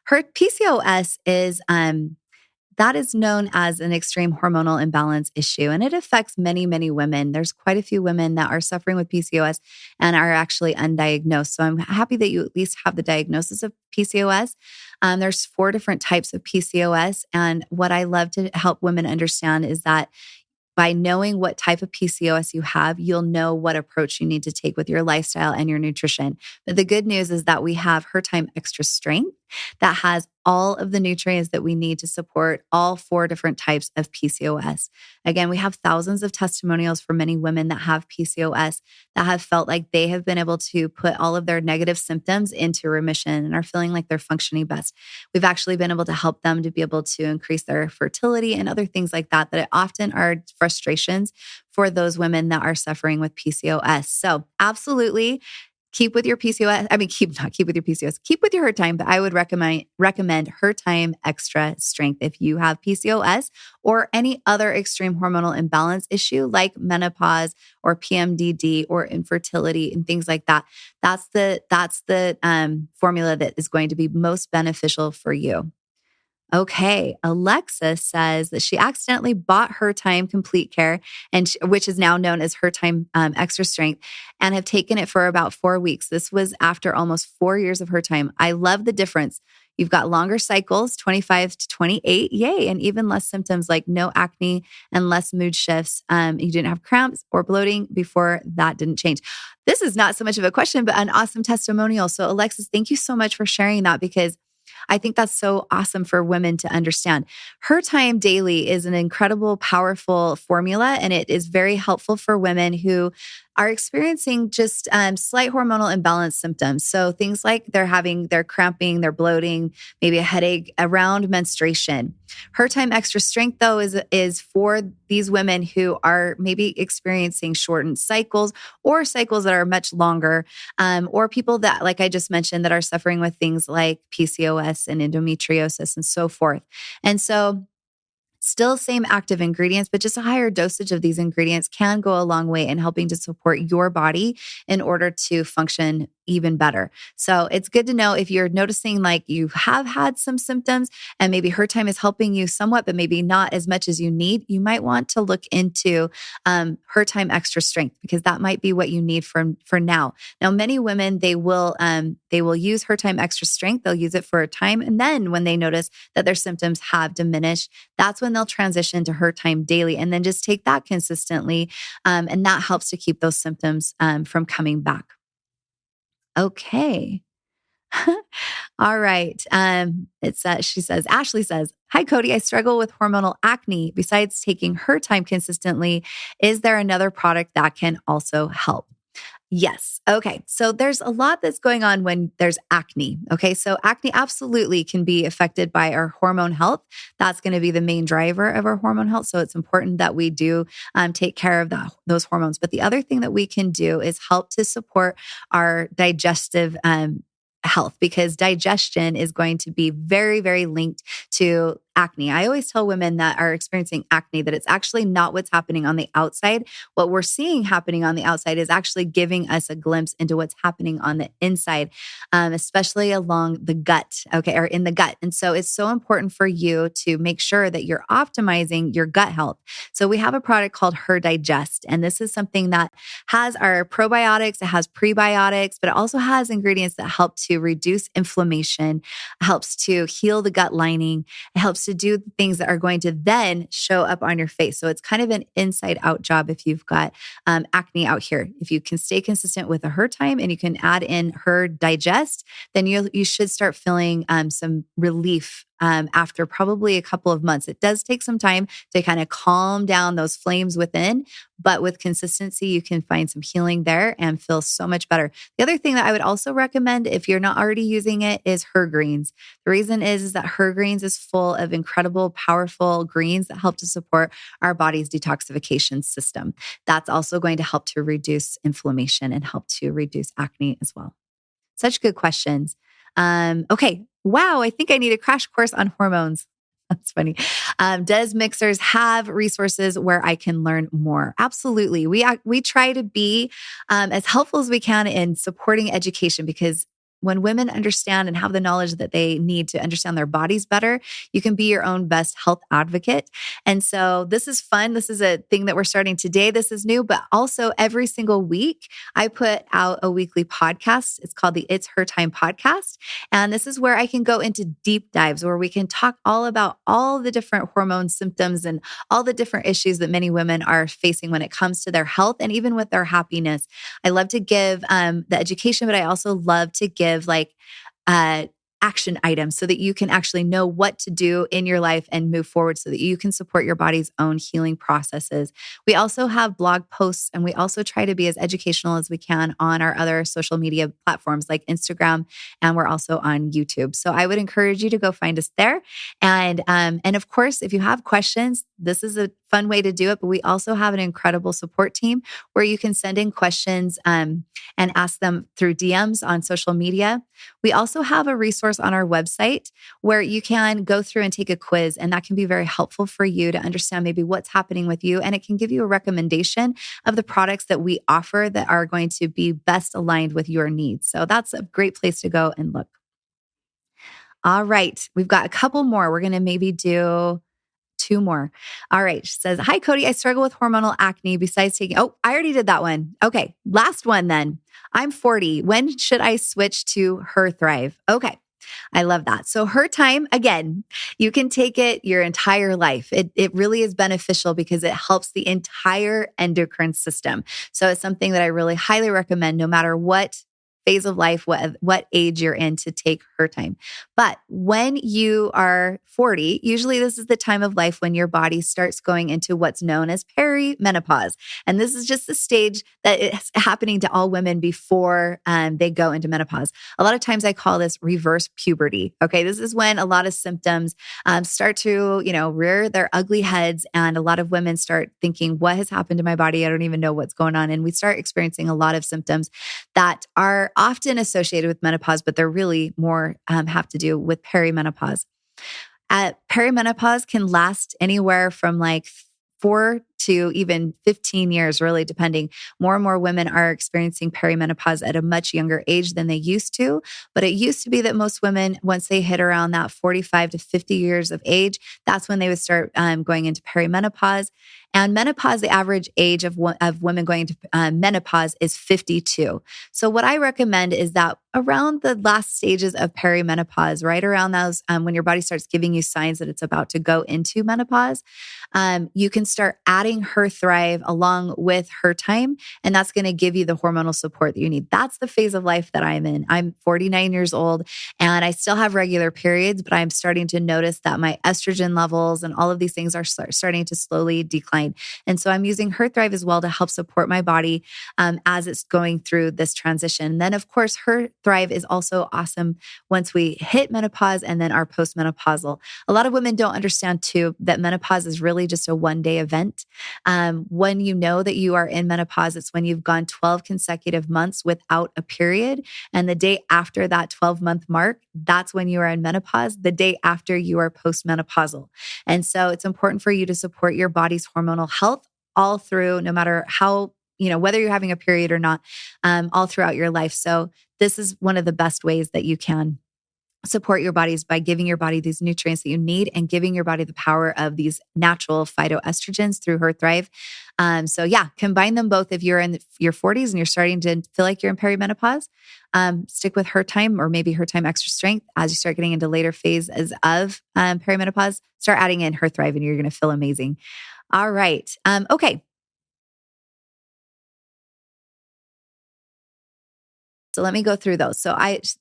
Her PCOS is that is known as an extreme hormonal imbalance issue, and it affects many, many women. There's quite a few women that are suffering with PCOS and are actually undiagnosed. So I'm happy that you at least have the diagnosis of PCOS. There's 4 different types of PCOS, and what I love to help women understand is that by knowing what type of PCOS you have, you'll know what approach you need to take with your lifestyle and your nutrition. But the good news is that we have Hertime Extra Strength that has all of the nutrients that we need to support all 4 different types of PCOS. Again, we have thousands of testimonials from many women that have PCOS that have felt like they have been able to put all of their negative symptoms into remission and are feeling like they're functioning best. We've actually been able to help them to be able to increase their fertility and other things like that, that often are frustrations for those women that are suffering with PCOS. So absolutely, keep with your PCOS. Keep with your PCOS. Keep with your Hertime, but I would recommend Hertime Extra Strength if you have PCOS or any other extreme hormonal imbalance issue like menopause or PMDD or infertility and things like that. That's the formula that is going to be most beneficial for you. Okay, Alexa says that she accidentally bought Hertime Complete Care, which is now known as Hertime Extra Strength, and have taken it for about 4 weeks. This was after almost 4 years of Hertime. I love the difference. You've got longer cycles, 25 to 28, yay, and even less symptoms like no acne and less mood shifts. You didn't have cramps or bloating before. That didn't change. This is not so much of a question, but an awesome testimonial. So Alexis, thank you so much for sharing that, because I think that's so awesome for women to understand. Hertime Daily is an incredible, powerful formula, and it is very helpful for women who are experiencing just slight hormonal imbalance symptoms. So things like they're cramping, they're bloating, maybe a headache around menstruation. Hertime Extra Strength, though, is for these women who are maybe experiencing shortened cycles or cycles that are much longer, or people that, like I just mentioned, that are suffering with things like PCOS and endometriosis and so forth. And so still same active ingredients, but just a higher dosage of these ingredients can go a long way in helping to support your body in order to function even better. So it's good to know if you're noticing like you have had some symptoms and maybe Hertime is helping you somewhat, but maybe not as much as you need, you might want to look into Hertime Extra Strength, because that might be what you need for now. Now, many women, they will use Hertime Extra Strength. They'll use it for a time. And then when they notice that their symptoms have diminished, that's when they'll transition to Hertime Daily and then just take that consistently. And that helps to keep those symptoms from coming back. Okay. All right. Ashley says, "Hi, Cody. I struggle with hormonal acne. Besides taking Hertime consistently, is there another product that can also help?" Yes. Okay. So there's a lot that's going on when there's acne. Okay. So acne absolutely can be affected by our hormone health. That's going to be the main driver of our hormone health. So it's important that we do take care of those hormones. But the other thing that we can do is help to support our digestive health, because digestion is going to be very, very linked to acne. I always tell women that are experiencing acne that it's actually not what's happening on the outside. What we're seeing happening on the outside is actually giving us a glimpse into what's happening on the inside, especially along the gut, okay, or in the gut. And so it's so important for you to make sure that you're optimizing your gut health. So we have a product called Her Digest, and this is something that has our probiotics, it has prebiotics, but it also has ingredients that help to reduce inflammation, helps to heal the gut lining, it helps starts to do things that are going to then show up on your face. So it's kind of an inside out job if you've got acne out here. If you can stay consistent with a Hertime and you can add in Her Digest, then you should start feeling some relief after probably a couple of months. It does take some time to kind of calm down those flames within, but with consistency, you can find some healing there and feel so much better. The other thing that I would also recommend if you're not already using it is Her Greens. The reason is that Her Greens is full of incredible, powerful greens that help to support our body's detoxification system. That's also going to help to reduce inflammation and help to reduce acne as well. Such good questions. Okay. Wow. I think I need a crash course on hormones. That's funny. Does Mixhers have resources where I can learn more? Absolutely. We try to be as helpful as we can in supporting education, because when women understand and have the knowledge that they need to understand their bodies better, you can be your own best health advocate. And so this is fun. This is a thing that we're starting today. This is new, but also every single week, I put out a weekly podcast. It's called the It's Hertime podcast. And this is where I can go into deep dives where we can talk all about all the different hormone symptoms and all the different issues that many women are facing when it comes to their health and even with their happiness. I love to give the education, but I also love to give action items so that you can actually know what to do in your life and move forward so that you can support your body's own healing processes. We also have blog posts, and we also try to be as educational as we can on our other social media platforms like Instagram, and we're also on YouTube. So I would encourage you to go find us there. And of course, if you have questions, this is a fun way to do it, but we also have an incredible support team where you can send in questions and ask them through DMs on social media. We also have a resource on our website where you can go through and take a quiz, and that can be very helpful for you to understand maybe what's happening with you, and it can give you a recommendation of the products that we offer that are going to be best aligned with your needs. So that's a great place to go and look. All right, we've got a couple more. We're going to maybe do 2 more. All right. She says, hi, Cody. I struggle with hormonal acne besides taking, I already did that one. Okay. Last one then. I'm 40. When should I switch to Her Thrive? Okay. I love that. So Hertime, again, you can take it your entire life. It really is beneficial because it helps the entire endocrine system. So it's something that I really highly recommend no matter what phase of life, what age you're in, to take Hertime. But when you are 40, usually this is the time of life when your body starts going into what's known as perimenopause. And this is just the stage that is happening to all women before they go into menopause. A lot of times I call this reverse puberty. Okay. This is when a lot of symptoms start to, rear their ugly heads. And a lot of women start thinking, what has happened to my body? I don't even know what's going on. And we start experiencing a lot of symptoms that are often associated with menopause, but they're really more have to do with perimenopause. Perimenopause can last anywhere from like 4 to even 15 years, really depending. More and more women are experiencing perimenopause at a much younger age than they used to. But it used to be that most women, once they hit around that 45 to 50 years of age, that's when they would start going into perimenopause. And menopause, the average age of women going into menopause is 52. So what I recommend is that around the last stages of perimenopause, right around those, when your body starts giving you signs that it's about to go into menopause, you can start adding Her Thrive along with Hertime, and that's going to give you the hormonal support that you need. That's the phase of life that I'm in. I'm 49 years old and I still have regular periods, but I'm starting to notice that my estrogen levels and all of these things are starting to slowly decline. And so I'm using Her Thrive as well to help support my body as it's going through this transition. And then, of course, Her Thrive is also awesome once we hit menopause and then our postmenopausal. A lot of women don't understand too that menopause is really just a one-day event. When you know that you are in menopause, it's when you've gone 12 consecutive months without a period. And the day after that 12-month mark, that's when you are in menopause. The day after, you are postmenopausal. And so it's important for you to support your body's hormonal health all through, no matter how, whether you're having a period or not, all throughout your life. So this is one of the best ways that you can support your bodies by giving your body these nutrients that you need and giving your body the power of these natural phytoestrogens through Her Thrive. So yeah, combine them both. If you're in your 40s and you're starting to feel like you're in perimenopause, stick with Hertime or maybe Hertime Extra Strength. As you start getting into later phases of perimenopause, start adding in Her Thrive and you're going to feel amazing. All right. Okay. So let me go through those. So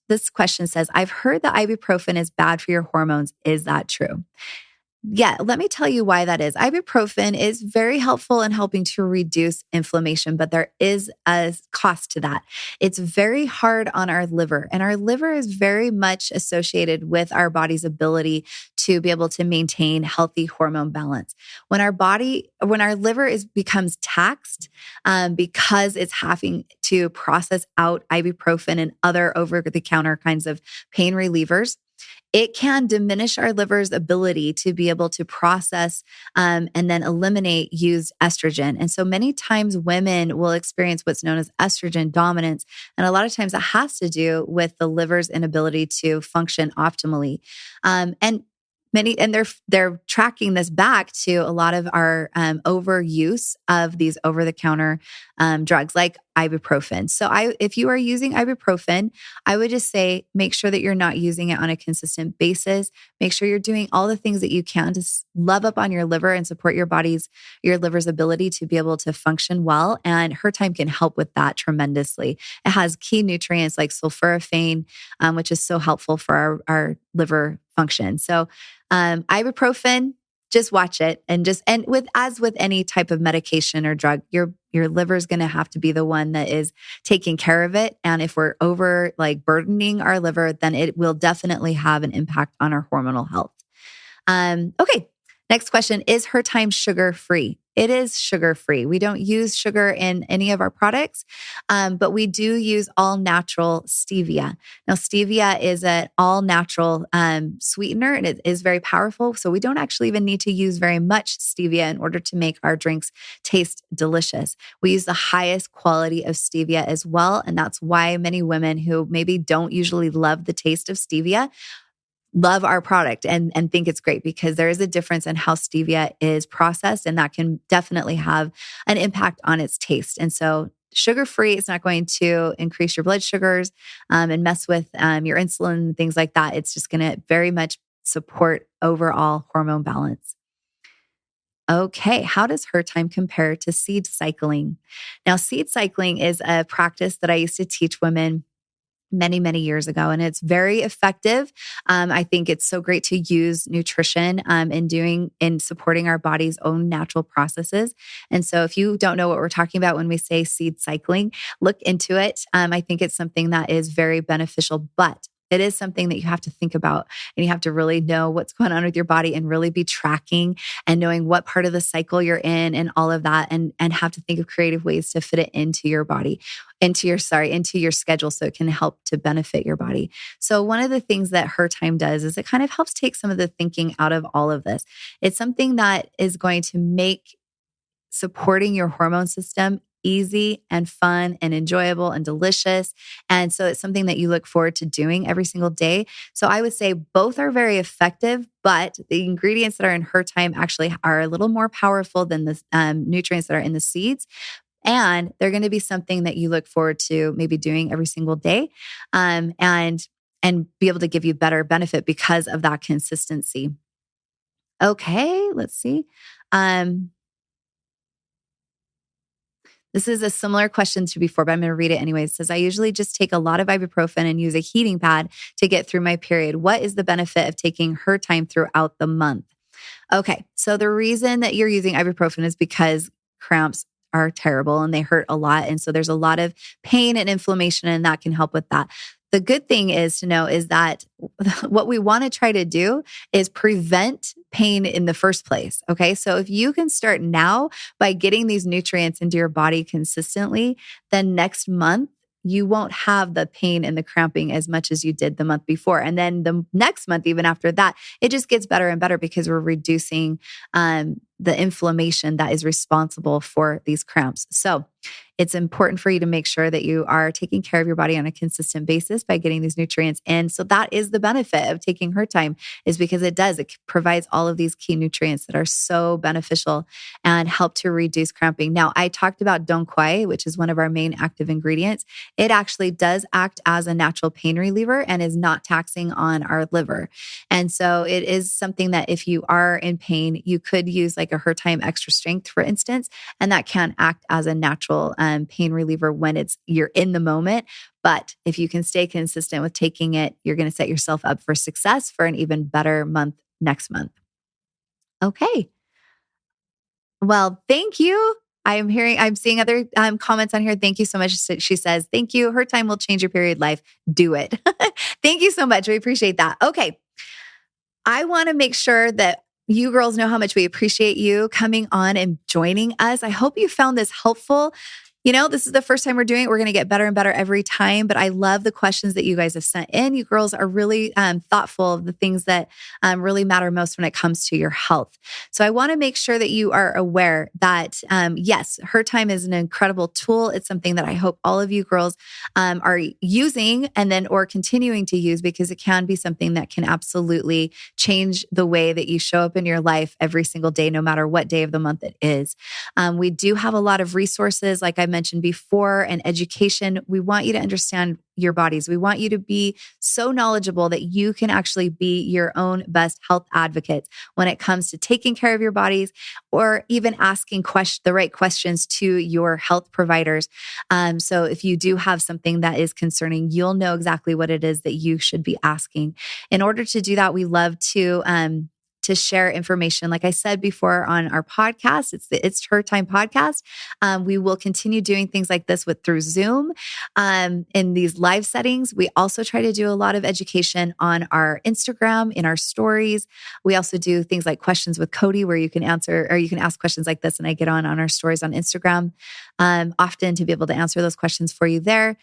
this question says, I've heard that ibuprofen is bad for your hormones. Is that true? Yeah, let me tell you why that is. Ibuprofen is very helpful in helping to reduce inflammation, but there is a cost to that. It's very hard on our liver, and our liver is very much associated with our body's ability to be able to maintain healthy hormone balance. When our liver becomes taxed because it's having to process out ibuprofen and other over-the-counter kinds of pain relievers, it can diminish our liver's ability to be able to process and then eliminate used estrogen. And so many times women will experience what's known as estrogen dominance. And a lot of times that has to do with the liver's inability to function optimally. They're tracking this back to a lot of our overuse of these over-the-counter drugs like ibuprofen. So if you are using ibuprofen, I would just say make sure that you're not using it on a consistent basis. Make sure you're doing all the things that you can to love up on your liver and support your liver's ability to be able to function well. And Hertime can help with that tremendously. It has key nutrients like sulforaphane, which is so helpful for our liver function. So ibuprofen, just watch it as with any type of medication or drug, your liver is going to have to be the one that is taking care of it. And if we're burdening our liver, then it will definitely have an impact on our hormonal health. Okay. Next question, is Hertime sugar-free? It is sugar-free. We don't use sugar in any of our products, but we do use all-natural stevia. Now, stevia is an all-natural sweetener, and it is very powerful. So we don't actually even need to use very much stevia in order to make our drinks taste delicious. We use the highest quality of stevia as well, and that's why many women who maybe don't usually love the taste of stevia love our product and think it's great, because there is a difference in how stevia is processed, and that can definitely have an impact on its taste. And so sugar-free, it's not going to increase your blood sugars and mess with your insulin and things like that. It's just going to very much support overall hormone balance. Okay, how does Hertime compare to seed cycling? Now, seed cycling is a practice that I used to teach women many, many years ago, and it's very effective. I think it's so great to use nutrition in supporting our body's own natural processes. And so if you don't know what we're talking about when we say seed cycling, look into it. I think it's something that is very beneficial, but it is something that you have to think about, and you have to really know what's going on with your body and really be tracking and knowing what part of the cycle you're in and all of that, and have to think of creative ways to fit it into your body, into your schedule, so it can help to benefit your body. So one of the things that Hertime does is it kind of helps take some of the thinking out of all of this. It's something that is going to make supporting your hormone system easy and fun and enjoyable and delicious. And so it's something that you look forward to doing every single day. So I would say both are very effective, but the ingredients that are in Hertime actually are a little more powerful than the nutrients that are in the seeds. And they're going to be something that you look forward to maybe doing every single day, and be able to give you better benefit because of that consistency. Okay, let's see. This is a similar question to before, but I'm going to read it anyways. It says, I usually just take a lot of ibuprofen and use a heating pad to get through my period. What is the benefit of taking Hertime throughout the month? Okay, so the reason that you're using ibuprofen is because cramps are terrible and they hurt a lot. And so there's a lot of pain and inflammation, and that can help with that. The good thing is to know is that what we want to try to do is prevent pain in the first place. Okay. So if you can start now by getting these nutrients into your body consistently, then next month, you won't have the pain and the cramping as much as you did the month before. And then the next month, even after that, it just gets better and better because we're reducing the inflammation that is responsible for these cramps. So it's important for you to make sure that you are taking care of your body on a consistent basis by getting these nutrients in. So that is the benefit of taking Hertime, is because it provides all of these key nutrients that are so beneficial and help to reduce cramping. Now, I talked about Dong Quai, which is one of our main active ingredients. It actually does act as a natural pain reliever and is not taxing on our liver. And so it is something that if you are in pain, you could use like a Hertime extra strength, for instance, and that can act as a natural pain reliever when you're in the moment. But if you can stay consistent with taking it, you're going to set yourself up for success for an even better month next month. Okay. Well, thank you. I'm seeing other comments on here. Thank you so much. She says, thank you. Hertime will change your period life. Do it. Thank you so much. We appreciate that. Okay. I want to make sure that you girls know how much we appreciate you coming on and joining us. I hope you found this helpful. This is the first time we're doing it. We're going to get better and better every time, but I love the questions that you guys have sent in. You girls are really thoughtful of the things that really matter most when it comes to your health. So I want to make sure that you are aware that, yes, Hertime is an incredible tool. It's something that I hope all of you girls are using or continuing to use, because it can be something that can absolutely change the way that you show up in your life every single day, no matter what day of the month it is. We do have a lot of resources, like I mentioned before, and education. We want you to understand your bodies. We want you to be so knowledgeable that you can actually be your own best health advocates when it comes to taking care of your bodies, or even asking the right questions to your health providers. So if you do have something that is concerning, you'll know exactly what it is that you should be asking. In order to do that, we love to share information. Like I said before on our podcast, it's Hertime podcast. We will continue doing things like this through Zoom in these live settings. We also try to do a lot of education on our Instagram, in our stories. We also do things like questions with Cody, where you can answer, or you can ask questions like this, and I get on our stories on Instagram often to be able to answer those questions for you there.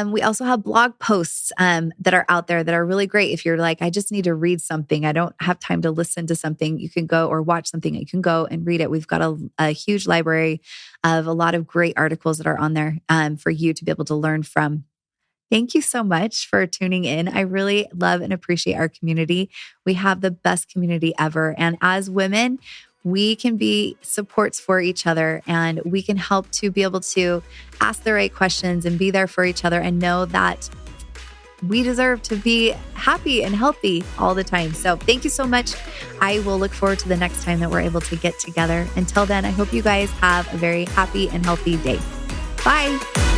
We also have blog posts that are out there that are really great. If you're like, I just need to read something, I don't have time to listen to something, you can go, or watch something, you can go and read it. We've got a huge library of a lot of great articles that are on there for you to be able to learn from. Thank you so much for tuning in. I really love and appreciate our community. We have the best community ever. And as women, we can be supports for each other, and we can help to be able to ask the right questions and be there for each other, and know that we deserve to be happy and healthy all the time. So thank you so much. I will look forward to the next time that we're able to get together. Until then, I hope you guys have a very happy and healthy day. Bye.